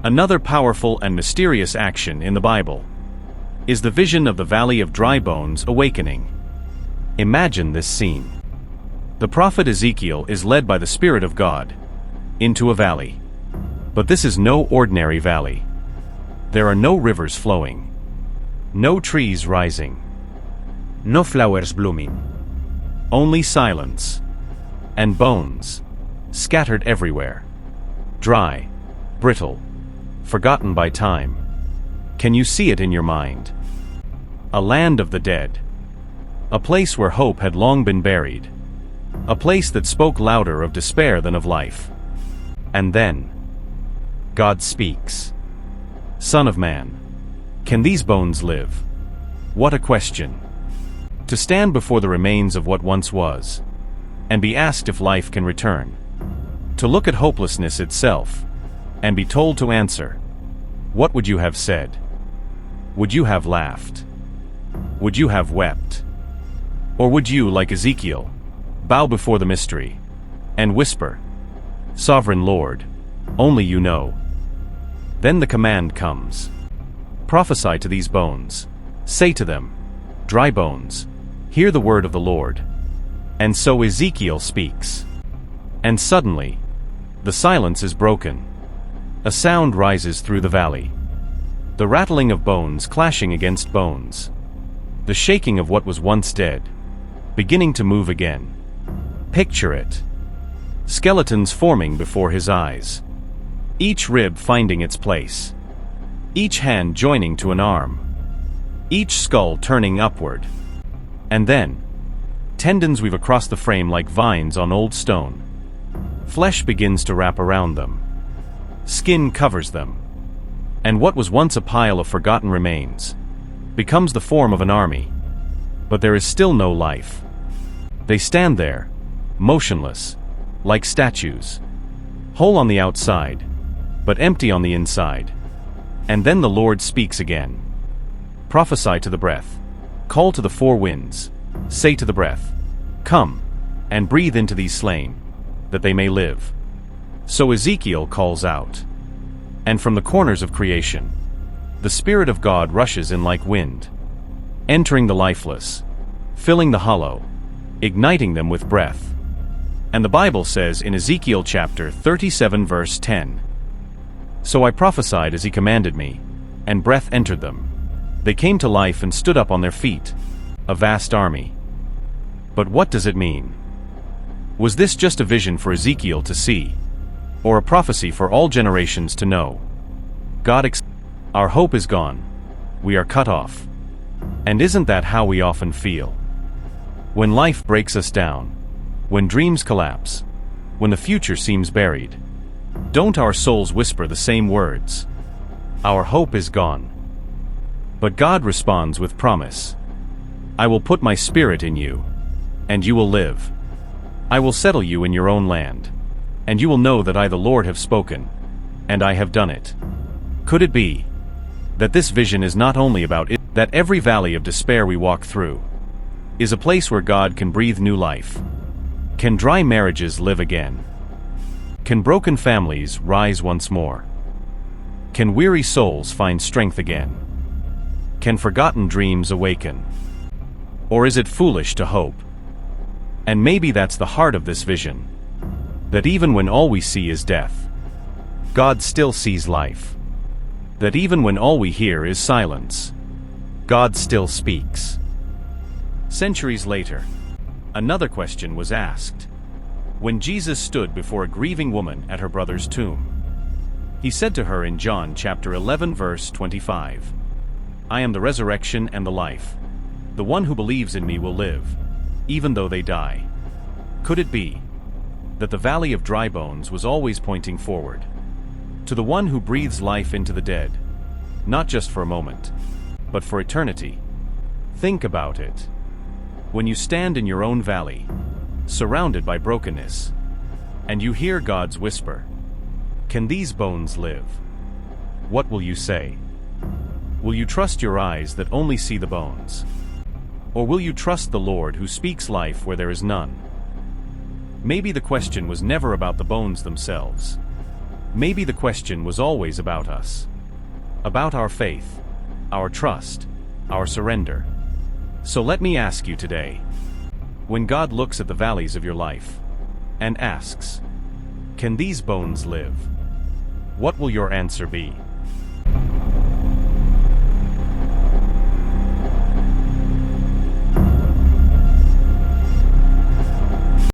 Another powerful and mysterious action in the Bible is the vision of the Valley of Dry Bones awakening. Imagine this scene. The prophet Ezekiel is led by the Spirit of God into a valley. But this is no ordinary valley. There are no rivers flowing, no trees rising, no flowers blooming, only silence and bones scattered everywhere. Dry, brittle, forgotten by time. Can you see it in your mind? A land of the dead. A place where hope had long been buried. A place that spoke louder of despair than of life. And then, God speaks. Son of man, can these bones live? What a question. To stand before the remains of what once was, and be asked if life can return. To look at hopelessness itself, and be told to answer. What would you have said? Would you have laughed? Would you have wept? Or would you, like Ezekiel, bow before the mystery, and whisper, Sovereign Lord, only you know. Then the command comes. Prophesy to these bones. Say to them, Dry bones, hear the word of the Lord. And so Ezekiel speaks. And suddenly, the silence is broken. A sound rises through the valley. The rattling of bones clashing against bones. The shaking of what was once dead, beginning to move again. Picture it. Skeletons forming before his eyes. Each rib finding its place. Each hand joining to an arm. Each skull turning upward. And then, tendons weave across the frame like vines on old stone. Flesh begins to wrap around them. Skin covers them. And what was once a pile of forgotten remains becomes the form of an army. But there is still no life. They stand there, motionless, like statues, whole on the outside, but empty on the inside. And then the Lord speaks again. Prophesy to the breath. Call to the four winds. Say to the breath, Come, and breathe into these slain, that they may live. So Ezekiel calls out. And from the corners of creation, the Spirit of God rushes in like wind, entering the lifeless, filling the hollow, igniting them with breath. And the Bible says in Ezekiel chapter 37 verse 10, So I prophesied as he commanded me, and breath entered them. They came to life and stood up on their feet, a vast army. But what does it mean? Was this just a vision for Ezekiel to see, or a prophecy for all generations to know? Our hope is gone. We are cut off. And isn't that how we often feel? When life breaks us down, when dreams collapse, when the future seems buried, don't our souls whisper the same words? Our hope is gone. But God responds with promise. I will put my spirit in you, and you will live. I will settle you in your own land, and you will know that I the Lord have spoken, and I have done it. Could it be that this vision is not only about it, that every valley of despair we walk through is a place where God can breathe new life? Can dry marriages live again? Can broken families rise once more? Can weary souls find strength again? Can forgotten dreams awaken? Or is it foolish to hope? And maybe that's the heart of this vision, that even when all we see is death, God still sees life. That even when all we hear is silence, God still speaks. Centuries later, another question was asked. When Jesus stood before a grieving woman at her brother's tomb, he said to her in John chapter 11 verse 25, I am the resurrection and the life. The one who believes in me will live, even though they die. Could it be that the valley of dry bones was always pointing forward, to the one who breathes life into the dead, not just for a moment, but for eternity? Think about it. When you stand in your own valley, surrounded by brokenness, and you hear God's whisper, Can these bones live? What will you say? Will you trust your eyes that only see the bones? Or will you trust the Lord who speaks life where there is none? Maybe the question was never about the bones themselves, Maybe the question was always about us. About our faith, our trust, our surrender. So let me ask you today. When God looks at the valleys of your life and asks, "Can these bones live?" What will your answer be?